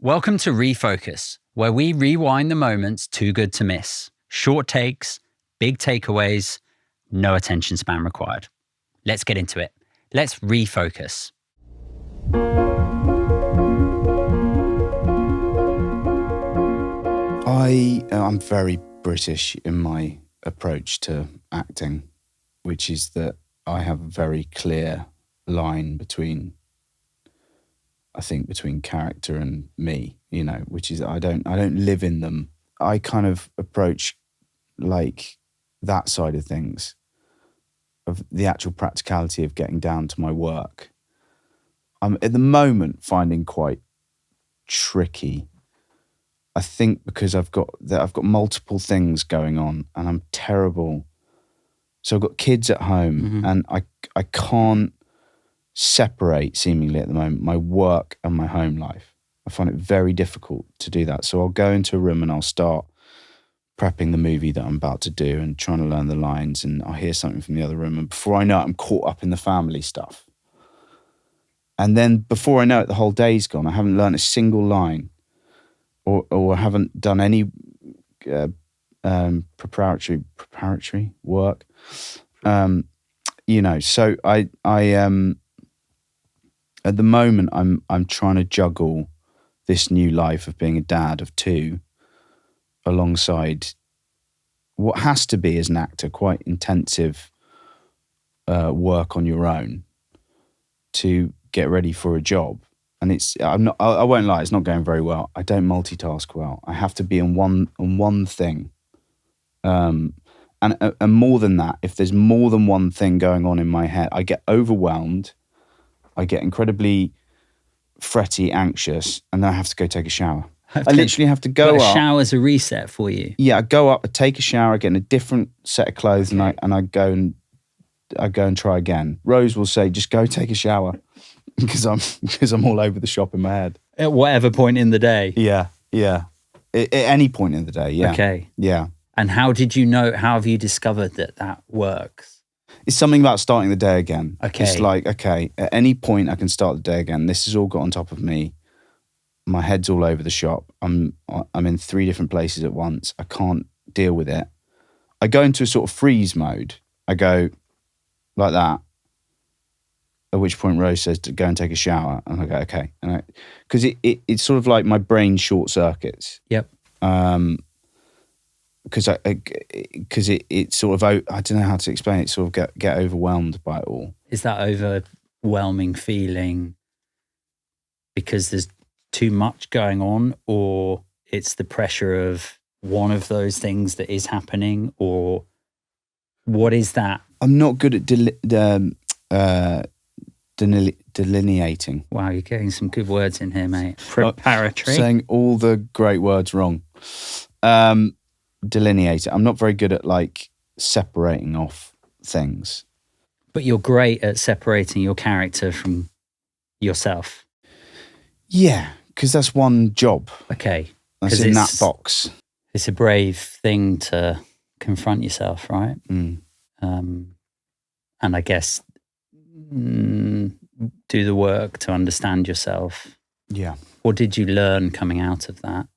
Welcome to Refocus, where we rewind the moments too good to miss. Short takes, big takeaways, no attention span required. Let's get into it. Let's refocus. I'm very British in my approach to acting, which is that I have a very clear line between character and me, which is I don't live in them. I kind of approach like that side of things, of the actual practicality of getting down to my work. I'm at the moment finding quite tricky. I think because I've got multiple things going on and I'm terrible. So I've got kids at home and I can't separate seemingly at the moment my work and my home life. I find it very difficult to do that. So I'll go into a room and I'll start prepping the movie that I'm about to do and trying to learn the lines, and I'll hear something from the other room, and before I know it, I'm caught up in the family stuff. And then before I know it, the whole day's gone. I haven't learned a single line or haven't done any preparatory work. So I at the moment I'm trying to juggle this new life of being a dad of two alongside what has to be, as an actor, quite intensive work on your own to get ready for a job. And I won't lie, it's not going very well. I don't multitask well. I have to be on one thing. And more than that, if there's more than one thing going on in my head, I get overwhelmed. I get incredibly fretty, anxious, and then I have to go take a shower. I literally have to go up. A shower's a reset for you. Yeah, I go up, I take a shower, I get in a different set of clothes, and I go and try again. Rose will say, "Just go take a shower," because I'm all over the shop in my head. At whatever point in the day. Yeah. At any point in the day. Yeah. Okay. Yeah. And how have you discovered that works? It's something about starting the day again. Okay. It's like, okay, at any point I can start the day again. This has all got on top of me. My head's all over the shop. I'm in 3 different places at once. I can't deal with it. I go into a sort of freeze mode. I go like that, at which point Rose says to go and take a shower. And I go, okay. Because it's sort of like my brain short circuits. Yep. Because it's sort of, I don't know how to explain it, sort of get overwhelmed by it all. Is that overwhelming feeling because there's too much going on, or it's the pressure of one of those things that is happening, or what is that? I'm not good at delineating. Wow, you're getting some good words in here, mate. Preparatory. Saying all the great words wrong. Delineate it. I'm not very good at separating off things. But you're great at separating your character from yourself. Yeah, because that's one job. Okay. That's in that box. It's a brave thing to confront yourself, right? Mm. And I guess do the work to understand yourself. Yeah. What did you learn coming out of that?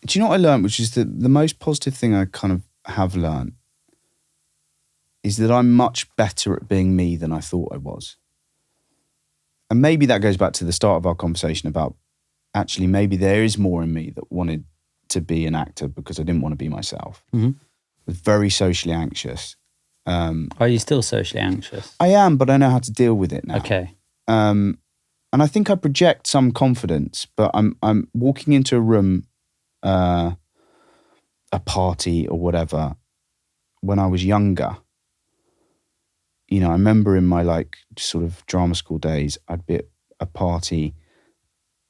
Do you know what I learned, which is the most positive thing I kind of have learned, is that I'm much better at being me than I thought I was. And maybe that goes back to the start of our conversation about actually maybe there is more in me that wanted to be an actor because I didn't want to be myself. Mm-hmm. I was very socially anxious. Are you still socially anxious? I am, but I know how to deal with it now. Okay. And I think I project some confidence, but I'm walking into a room, a party or whatever, when I was younger. I remember in my sort of drama school days, I'd be at a party,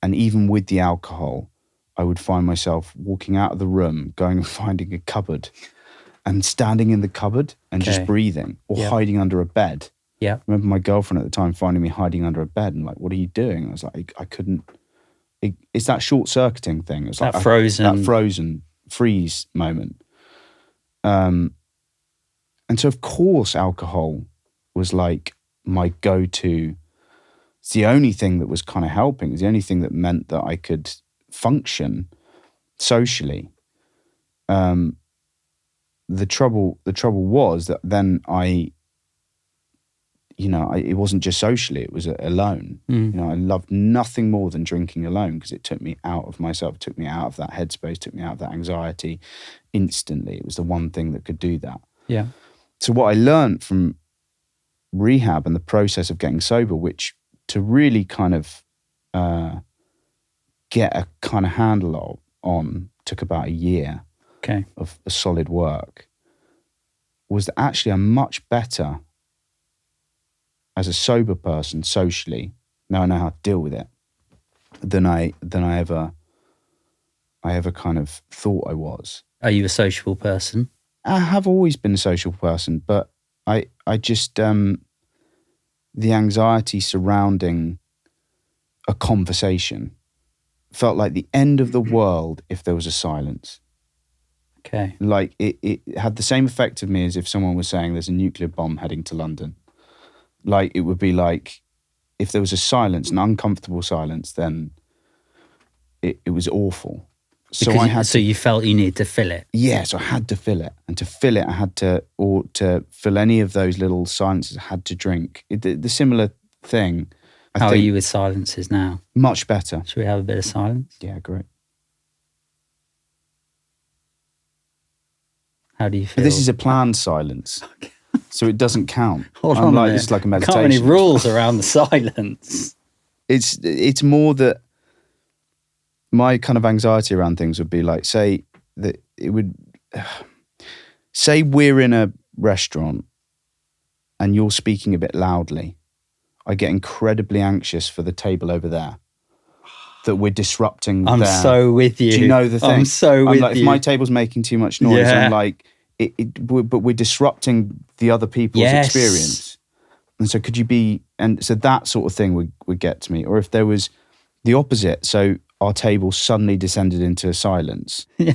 and even with the alcohol, I would find myself walking out of the room, going and finding a cupboard and standing in the cupboard and just breathing, or hiding under a bed. Yeah. I remember my girlfriend at the time finding me hiding under a bed and what are you doing? I was like, I couldn't. It's that short-circuiting thing. It's that frozen freeze moment. And so, of course, alcohol was my go-to. It's the only thing that was kind of helping. It's the only thing that meant that I could function socially. The trouble was that then it wasn't just socially, it was alone. I loved nothing more than drinking alone because it took me out of myself, took me out of that headspace, took me out of that anxiety instantly. It was the one thing that could do that. Yeah. So what I learned from rehab and the process of getting sober, which to really kind of get a kind of handle on took about a year of solid work, was that actually I'm much better as a sober person socially. Now I know how to deal with it than I ever kind of thought I was. Are you a sociable person? I have always been a social person, but I just the anxiety surrounding a conversation felt like the end of the world if there was a silence. Okay. Like it had the same effect of me as if someone was saying there's a nuclear bomb heading to London. Like it would be like if there was a silence, an uncomfortable silence, then it was awful. So you felt you needed to fill it. Yeah, so I had to fill it. And to fill it, to fill any of those little silences, I had to drink. The similar thing. How are you with silences now? Much better. Should we have a bit of silence? Yeah, great. How do you feel? But this is a planned silence. Okay. So it doesn't count. Hold on a minute. It's like a meditation. Can't any rules around the silence? It's more that my kind of anxiety around things would be like, say we're in a restaurant and you're speaking a bit loudly. I get incredibly anxious for the table over there, that we're disrupting. I'm so with you. Do you know the thing? I'm so with like, you. If my table's making too much noise, I'm like, but we're disrupting the other people's experience. And so so that sort of thing would get to me. Or if there was the opposite, so our table suddenly descended into silence. Yeah.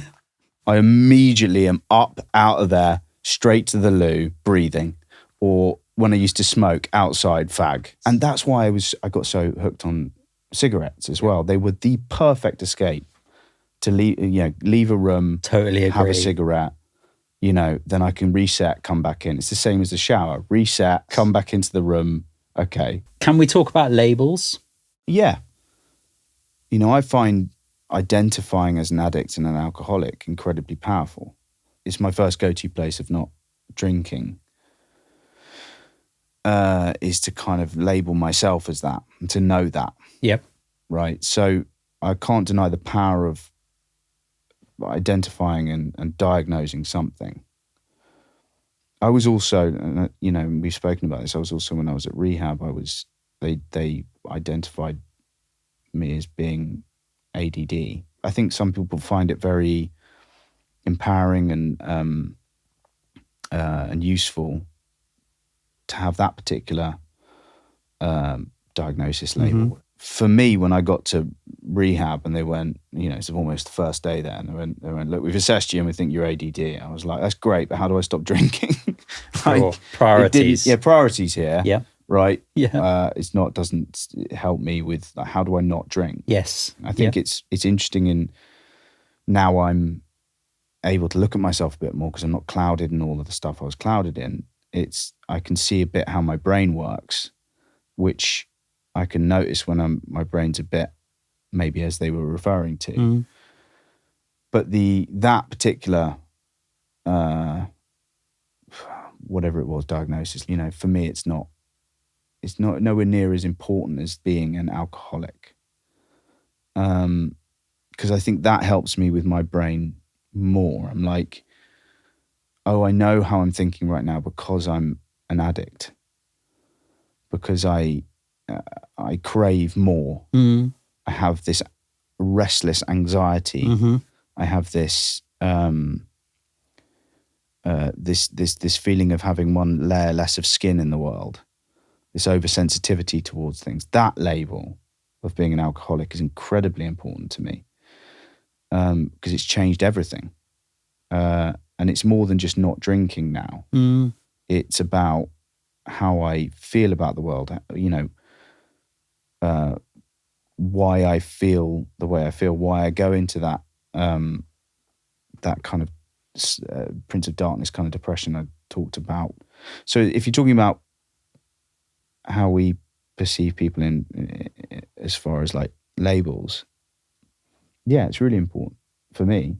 I immediately am up out of there, straight to the loo, breathing. Or when I used to smoke outside, fag. And that's why I got so hooked on cigarettes as well. They were the perfect escape to leave a room, totally agree. Have a cigarette, then I can reset, come back in. It's the same as the shower. Reset, come back into the room. Okay. Can we talk about labels? Yeah. I find identifying as an addict and an alcoholic incredibly powerful. It's my first go-to place of not drinking. Is to kind of label myself as that and to know that. Yep. Right. So I can't deny the power of identifying and diagnosing something. I was also, we've spoken about this. I was also, when I was at rehab, they identified me as being ADD. I think some people find it very empowering and useful to have that particular diagnosis label. Mm-hmm. For me, when I got to rehab and they went, it's almost the first day there, and they went, look, we've assessed you and we think you're ADD. I was like, that's great, but how do I stop drinking? Sure. Priorities. Priorities here. Yeah. Right. Yeah. Doesn't help me with how do I not drink? Yes. I think it's interesting in now I'm able to look at myself a bit more because I'm not clouded in all of the stuff I was clouded in. I can see a bit how my brain works, which I can notice when my brain's a bit, maybe as they were referring to. Mm. But that particular, whatever it was, diagnosis, for me, it's not nowhere near as important as being an alcoholic. Because I think that helps me with my brain more. I'm like, oh, I know how I'm thinking right now because I'm an addict. Because I crave more. Mm. I have this restless anxiety. Mm-hmm. I have this this feeling of having one layer less of skin in the world. This oversensitivity towards things. That label of being an alcoholic is incredibly important to me because it's changed everything. And it's more than just not drinking now. Mm. It's about how I feel about the world, why I feel the way I feel, why I go into that that kind of Prince of Darkness kind of depression I talked about. So if you're talking about how we perceive people in as far as like labels, yeah, it's really important for me.